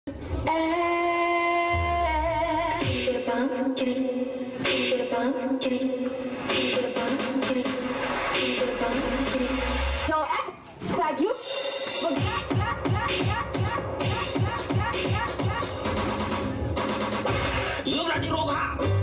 Get a bump, kitty. Get a bump, kitty. Get a bump, kitty. Get a bump, kitty. Don't act like you. Lu berani roga.